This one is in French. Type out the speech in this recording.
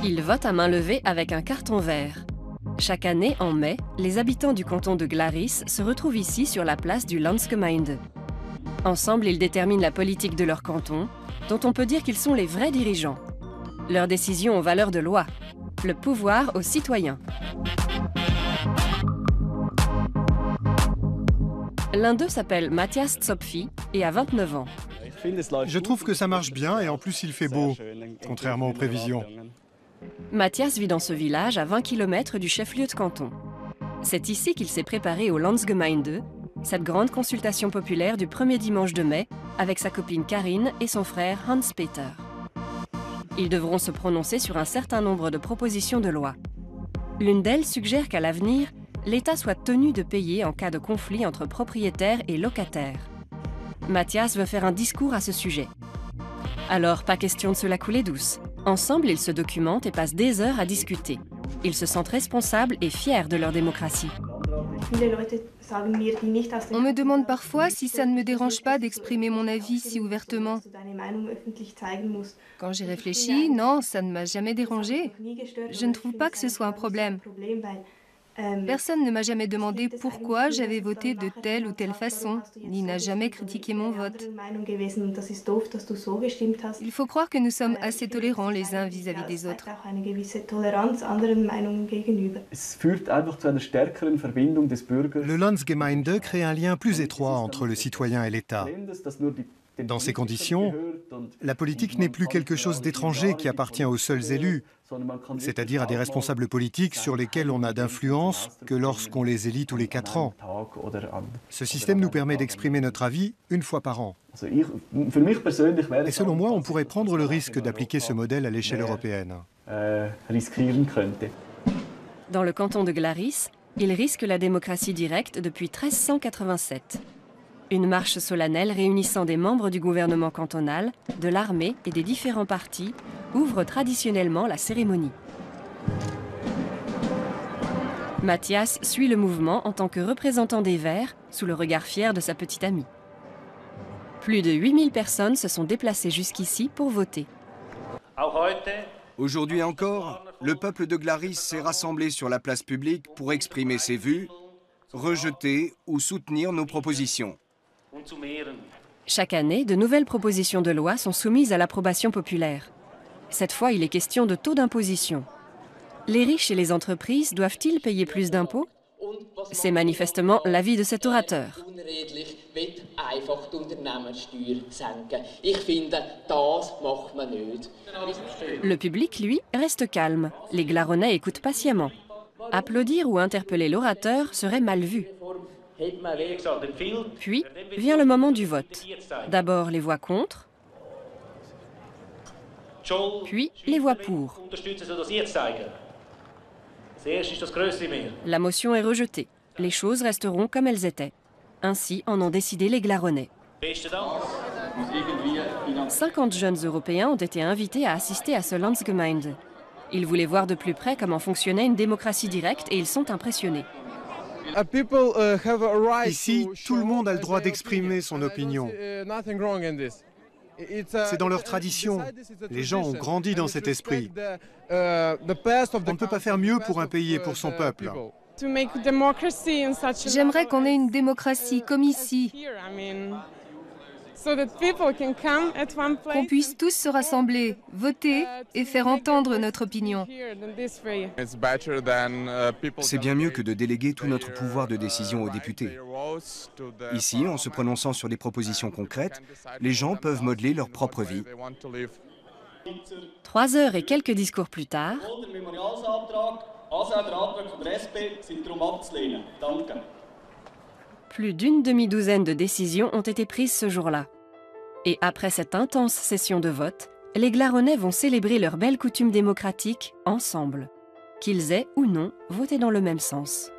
Ils votent à main levée avec un carton vert. Chaque année, en mai, les habitants du canton de Glaris se retrouvent ici sur la place du Landsgemeinde. Ensemble, ils déterminent la politique de leur canton, dont on peut dire qu'ils sont les vrais dirigeants. Leurs décisions ont valeur de loi. Le pouvoir aux citoyens. L'un d'eux s'appelle Matthias Zopfi et a 29 ans. Je trouve que ça marche bien et en plus il fait beau, contrairement aux prévisions. Matthias vit dans ce village à 20 km du chef-lieu de canton. C'est ici qu'il s'est préparé au Landsgemeinde, cette grande consultation populaire du premier dimanche de mai, avec sa copine Karine et son frère Hans-Peter. Ils devront se prononcer sur un certain nombre de propositions de loi. L'une d'elles suggère qu'à l'avenir, l'État soit tenu de payer en cas de conflit entre propriétaires et locataires. Matthias veut faire un discours à ce sujet. Alors, pas question de se la couler douce. Ensemble, ils se documentent et passent des heures à discuter. Ils se sentent responsables et fiers de leur démocratie. On me demande parfois si ça ne me dérange pas d'exprimer mon avis si ouvertement. Quand j'ai réfléchi, non, ça ne m'a jamais dérangé. Je ne trouve pas que ce soit un problème. Personne ne m'a jamais demandé pourquoi j'avais voté de telle ou telle façon, ni n'a jamais critiqué mon vote. Il faut croire que nous sommes assez tolérants les uns vis-à-vis des autres. Le Landsgemeinde crée un lien plus étroit entre le citoyen et l'État. Dans ces conditions, la politique n'est plus quelque chose d'étranger qui appartient aux seuls élus, c'est-à-dire à des responsables politiques sur lesquels on n'a d'influence que lorsqu'on les élit tous les 4 ans. Ce système nous permet d'exprimer notre avis une fois par an. Et selon moi, on pourrait prendre le risque d'appliquer ce modèle à l'échelle européenne. Dans le canton de Glaris, ils risquent la démocratie directe depuis 1387. Une marche solennelle réunissant des membres du gouvernement cantonal, de l'armée et des différents partis ouvre traditionnellement la cérémonie. Matthias suit le mouvement en tant que représentant des Verts, sous le regard fier de sa petite amie. Plus de 8000 personnes se sont déplacées jusqu'ici pour voter. Aujourd'hui encore, le peuple de Glaris s'est rassemblé sur la place publique pour exprimer ses vues, rejeter ou soutenir nos propositions. Chaque année, de nouvelles propositions de loi sont soumises à l'approbation populaire. Cette fois, il est question de taux d'imposition. Les riches et les entreprises doivent-ils payer plus d'impôts? C'est manifestement l'avis de cet orateur. Le public, lui, reste calme. Les Glaronnais écoutent patiemment. Applaudir ou interpeller l'orateur serait mal vu. Puis vient le moment du vote. D'abord les voix contre, puis les voix pour. La motion est rejetée. Les choses resteront comme elles étaient. Ainsi en ont décidé les Glaronnais. 50 jeunes Européens ont été invités à assister à ce Landsgemeinde. Ils voulaient voir de plus près comment fonctionnait une démocratie directe et ils sont impressionnés. Ici, tout le monde a le droit d'exprimer son opinion. C'est dans leur tradition. Les gens ont grandi dans cet esprit. On ne peut pas faire mieux pour un pays et pour son peuple. J'aimerais qu'on ait une démocratie comme ici, qu'on puisse tous se rassembler, voter et faire entendre notre opinion. C'est bien mieux que de déléguer tout notre pouvoir de décision aux députés. Ici, en se prononçant sur des propositions concrètes, les gens peuvent modeler leur propre vie. 3 heures et quelques discours plus tard, plus d'une demi-douzaine de décisions ont été prises ce jour-là. Et après cette intense session de vote, les Glaronnais vont célébrer leur belle coutume démocratique ensemble, qu'ils aient ou non voté dans le même sens.